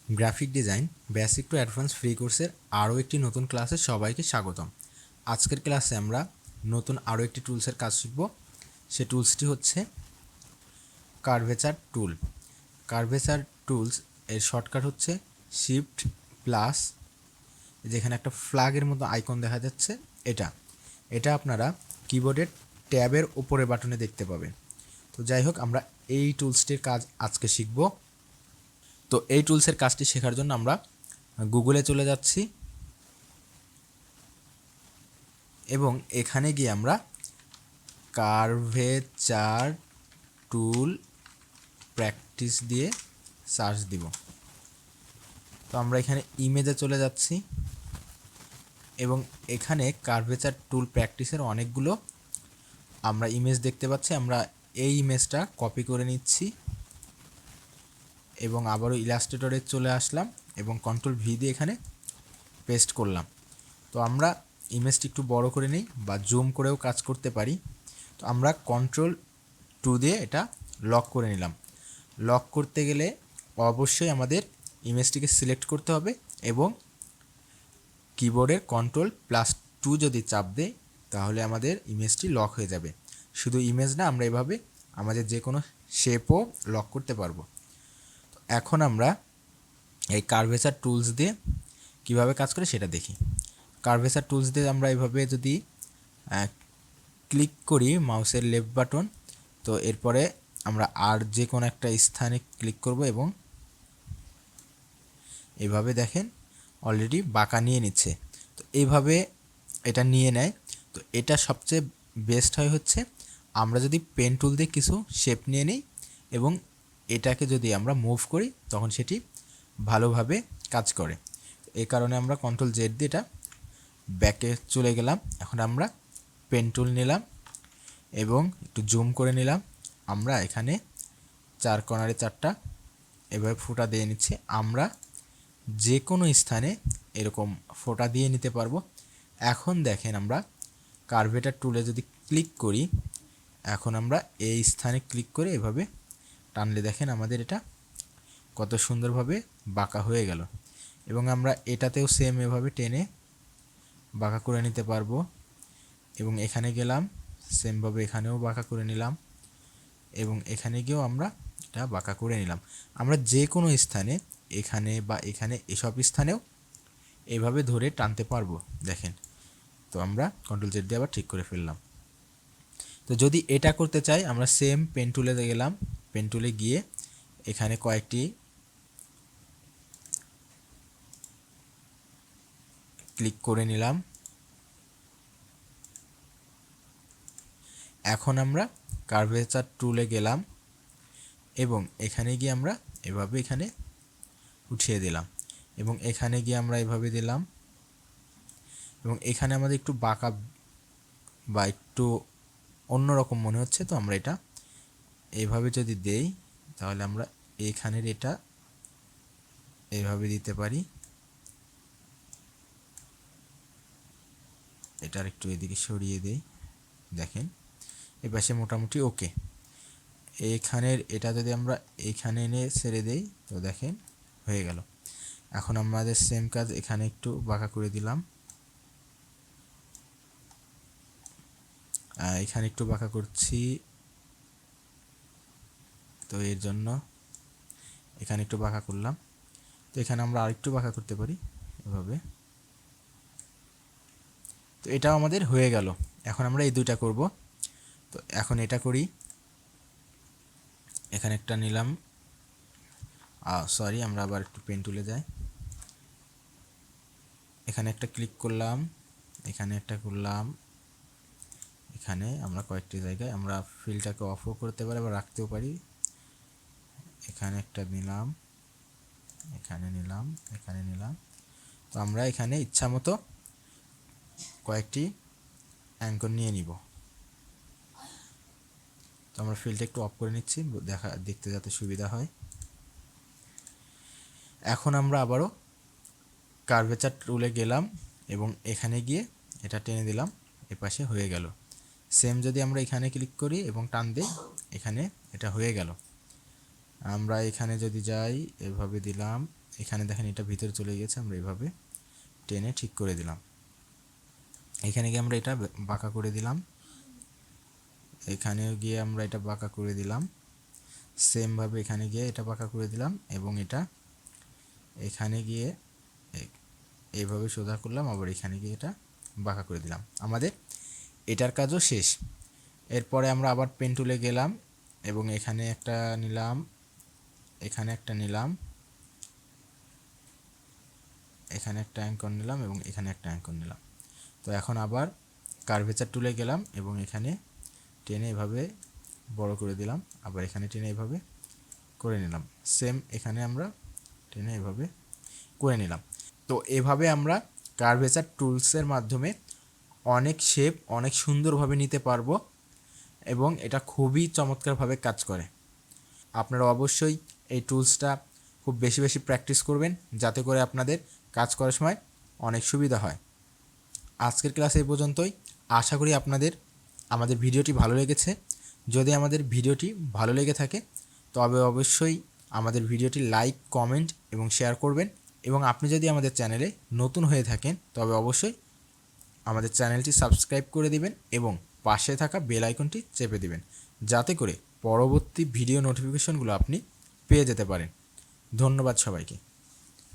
Graphic design basic to advance free কোর্সের আরও একটি নতুন ক্লাসে সবাইকে স্বাগতম। আজকের ক্লাসে আমরা নতুন আরও একটি টুলসের কাজ শিখব। সে টুলসটি হচ্ছে কার্ভেচার টুল। কার্ভেচার টুলস এর শর্টকাট হচ্ছে শিফট প্লাস, যেখানে একটা ফ্ল্যাগের মতো আইকন দেখা যাচ্ছে, এটা আপনারা কিবোর্ডের ট্যাবের উপরের বাটনে দেখতে পাবেন। তো যাই হোক, আমরা এই টুলসটির কাজ আজকে শিখব। তো এই টুলসের কাজটি শেখার জন্য আমরা গুগলে চলে যাচ্ছি এবং এখানে গিয়ে আমরা কার্ভেচার টুল প্র্যাকটিস দিয়ে সার্চ দিব। তো আমরা এখানে ইমেজে চলে যাচ্ছি এবং এখানে কার্ভেচার টুল প্র্যাকটিসের অনেকগুলো আমরা ইমেজ দেখতে পাচ্ছি। আমরা এই ইমেজটা কপি করে নিচ্ছি এবং আবারও ইলাস্ট্রেটরে চলে আসলাম এবং কন্ট্রোল ভি দিয়ে এখানে পেস্ট করলাম। তো আমরা ইমেজটি একটু বড় করে নিই বা জুম করেও কাজ করতে পারি। তো আমরা কন্ট্রোল 2 দিয়ে এটা লক করে নিলাম। লক করতে গেলে অবশ্যই আমাদের ইমেজটিকে সিলেক্ট করতে হবে এবং কিবোর্ডের কন্ট্রোল +2 যদি চাপ দেই তাহলে আমাদের ইমেজটি লক হয়ে যাবে। শুধু ইমেজ না, আমরা এভাবে আমাদের যে কোনো শেপও লক করতে পারবো। তো এখন আমরা এই কার্ভেচার টুলস দিয়ে কিভাবে কাজ করে সেটা দেখি। কার্ভেচার টুলস দিয়ে আমরা এভাবে যদি ক্লিক করি মাউসের লেফট বাটন, তো এরপরে আমরা আর যে কোনো একটা স্থানে ক্লিক করব এবং এভাবে দেখেন অলরেডি বাঁকা নিয়ে নিচ্ছে। তো এইভাবে এটা নিয়ে নেয়। তো এটা সবচেয়ে বেস্ট হয় হচ্ছে আমরা যদি পেন টুল দিয়ে কিছু শেপ নিয়ে নিই এবং এটাকে যদি আমরা মুভ করি তখন সেটি ভালোভাবে কাজ করে। এই কারণে আমরা কন্ট্রোল জেড দিয়ে এটা ব্যাকে চলে গেলাম। এখন আমরা পেন টুল নিলাম এবং একটু জুম করে নিলাম। আমরা এখানে 4 কর্নারে 4টা এভাবে ফোঁটা দিয়ে নিচ্ছি। আমরা যে কোনো স্থানে এরকম ফোঁটা দিয়ে নিতে পারবো। এখন দেখেন আমরা কার্ভেচার টুলে যদি ক্লিক করি, এখন আমরা এই স্থানে ক্লিক করে এভাবে টানলে দেখেন আমাদের এটা কত সুন্দরভাবে বাঁকা হয়ে গেল। এবং আমরা এটাতেও সেম এভাবে টেনে বাঁকা করে নিতে পারবো এবং এখানে গেলাম সেমভাবে এখানেও বাঁকা করে নিলাম এবং এখানে গিয়েও আমরা এটা বাঁকা করে নিলাম। আমরা যে কোনো স্থানে এখানে বা এখানে এসব স্থানেও এভাবে ধরে টানতে পারবো দেখেন। তো আমরা কন্ট্রোল জেড দিয়ে আবার ঠিক করে ফেললাম। তো যদি এটা করতে চাই আমরা সেম পেন টুলে গেলাম, পেন টুলে গিয়ে এখানে কয়েকটি ক্লিক করে নিলাম। এখন আমরা কার্ভেচার টুলে গেলাম এবং এখানে গিয়ে আমরা এভাবে এখানে উঠিয়ে দিলাম এবং এখানে গিয়ে আমরা এভাবে দিলাম এবং এখানে আমাদের একটু বাঁকা বা একটু অন্যরকম মনে হচ্ছে। তো আমরা এটা এইভাবে যদি দেই তাহলে আমরা এখানের এটা এইভাবে দিতে পারি। এটার একটু এদিকে সরিয়ে দেই, দেখেন এই পাশে মোটামুটি ওকে। এইখানের এটা যদি আমরা এইখানে এনে ছেড়ে দেই তো দেখেন হয়ে গেল। এখন আমাদের সেম কাজ এখানে একটু বাঁকা করে দিলাম, এখানে একটু বাঁকা করছি, তো এর জন্য এখানে একটু বাঁকা করলাম। তো এখানে আমরা আরেকটু বাঁকা করতে পারি এভাবে। তো এটাও আমাদের হয়ে গেল। এখন আমরা এই দুইটা করব। তো এখন এটা করি, এখানে একটা নিলাম, সরি আমরা আবার একটু পেন টুলে যাই, এখানে একটা ক্লিক করলাম, এখানে একটা করলাম, এখানে আমরা কয়েকটি জায়গায় আমরা ফিলটাকে অফও করতে পারি বা রাখতেও পারি। এখানে একটা নিলাম, এখানে নিলাম, এখানে নিলাম। তো আমরা এখানে ইচ্ছা মতো কয়েকটি অ্যাঙ্কর নিয়ে নিব। তো আমরা ফিলটা একটু অফ করে নিচ্ছি দেখতে যাতে সুবিধা হয়। এখন আমরা আবারও কার্ভেচার টুলে গেলাম এবং এখানে গিয়ে এটা টেনে দিলাম, এপাশে হয়ে গেল। সেম যদি আমরা এখানে ক্লিক করি এবং টান দিই এখানে এটা হয়ে গেল। আমরা এখানে যদি যাই এভাবে দিলাম, এখানে দেখেন এটা ভিতরে চলে গেছে, আমরা এভাবে টেনে ঠিক করে দিলাম। এখানে গিয়ে আমরা এটা বাঁকা করে দিলাম, এখানেও গিয়ে আমরা এটা বাঁকা করে দিলাম, সেমভাবে এখানে গিয়ে এটা বাঁকা করে দিলাম, এবং এটা এখানে গিয়ে এইভাবে সোজা করলাম, আবার এখানে গিয়ে এটা বাঁকা করে দিলাম। আমাদের এটার কাজও শেষ। এরপরে আমরা আবার পেন টুলে গেলাম এবং এখানে একটা নিলাম, এখানে একটা নিলাম, এখানে একটা অ্যাঙ্কর নিলাম এবং এখানে একটা অ্যাঙ্কর নিলাম। তো এখন আবার কার্ভেচার টুলে গেলাম এবং এখানে টেনে এভাবে বড় করে দিলাম, আবার এখানে টেনে এভাবে করে নিলাম, সেম এখানে আমরা টেনে এভাবে করে নিলাম। তো এভাবে আমরা কার্ভেচার টুলসের মাধ্যমে অনেক শেপ অনেক সুন্দরভাবে নিতে পারবো এবং এটা খুবই চমৎকারভাবে কাজ করে। আপনারা অবশ্যই এই টুলসটা খুব বেশি বেশি প্র্যাকটিস করবেন, যাতে করে আপনাদের কাজ করার সময় অনেক সুবিধা হয়। আজকের ক্লাস এই পর্যন্তই। আশা করি আপনাদের আমাদের ভিডিওটি ভালো লেগেছে। যদি আমাদের ভিডিওটি ভালো লেগে থাকে তবে অবশ্যই আমাদের ভিডিওটি লাইক, কমেন্ট এবং শেয়ার করবেন, এবং আপনি যদি আমাদের চ্যানেলে নতুন হয়ে থাকেন তবে অবশ্যই আমাদের চ্যানেলটি সাবস্ক্রাইব করে দিবেন এবং পাশে থাকা বেল আইকনটি চেপে দিবেন, যাতে করে পরবর্তী ভিডিও নোটিফিকেশনগুলো আপনি পেয়ে যেতে পারেন। ধন্যবাদ সবাইকে।